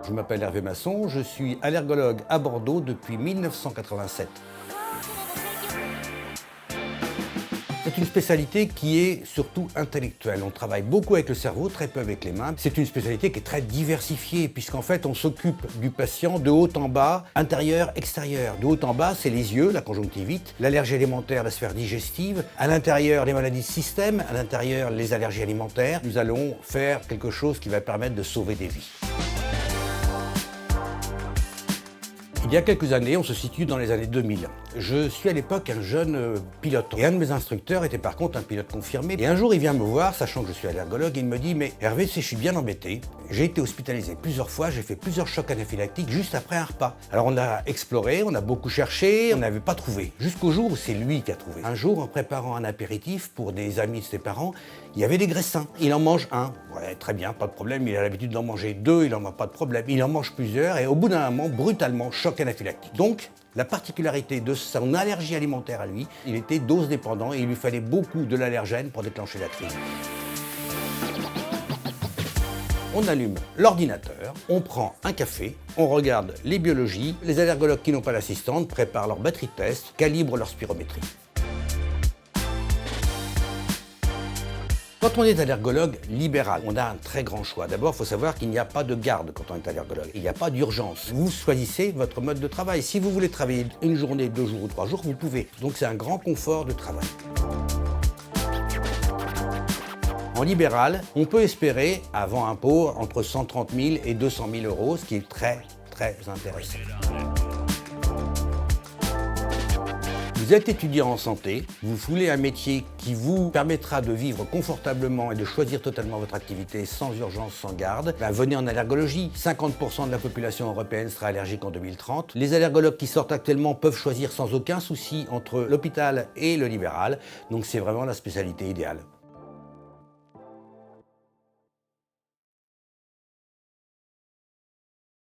Je m'appelle Hervé Masson, je suis allergologue à Bordeaux depuis 1987. C'est une spécialité qui est surtout intellectuelle. On travaille beaucoup avec le cerveau, très peu avec les mains. C'est une spécialité qui est très diversifiée, puisqu'en fait, on s'occupe du patient de haut en bas, intérieur, extérieur. De haut en bas, c'est les yeux, la conjonctivite, l'allergie alimentaire, la sphère digestive. À l'intérieur, les maladies de système. À l'intérieur, les allergies alimentaires. Nous allons faire quelque chose qui va permettre de sauver des vies. Il y a quelques années, on se situe dans les années 2000. Je suis à l'époque un jeune pilote. Et un de mes instructeurs était par contre un pilote confirmé. Et un jour, il vient me voir, sachant que je suis allergologue, et il me dit « Mais Hervé, je suis bien embêté. J'ai été hospitalisé plusieurs fois, j'ai fait plusieurs chocs anaphylactiques juste après un repas. » Alors on a exploré, on a beaucoup cherché, on n'avait pas trouvé. Jusqu'au jour où c'est lui qui a trouvé. Un jour, en préparant un apéritif pour des amis de ses parents, il y avait des graissins. Il en mange un. Ouais, très bien, pas de problème. Il a l'habitude d'en manger deux, il n'en a pas de problème. Il en mange plusieurs et au bout d'un moment, brutalement, choc anaphylactique. Donc, la particularité de son allergie alimentaire à lui, il était dose dépendant et il lui fallait beaucoup de l'allergène pour déclencher la crise. On allume l'ordinateur, on prend un café, on regarde les biologies, les allergologues qui n'ont pas l'assistante préparent leur batterie de test, calibrent leur spirométrie. Quand on est allergologue libéral, on a un très grand choix. D'abord, il faut savoir qu'il n'y a pas de garde quand on est allergologue. Il n'y a pas d'urgence. Vous choisissez votre mode de travail. Si vous voulez travailler une journée, 2 jours ou 3 jours, vous pouvez. Donc c'est un grand confort de travail. En libéral, on peut espérer, avant impôt, entre 130 000 et 200 000 euros, ce qui est très, très intéressant. Vous êtes étudiant en santé, vous voulez un métier qui vous permettra de vivre confortablement et de choisir totalement votre activité sans urgence, sans garde, venez en allergologie. 50% de la population européenne sera allergique en 2030. Les allergologues qui sortent actuellement peuvent choisir sans aucun souci entre l'hôpital et le libéral, donc c'est vraiment la spécialité idéale.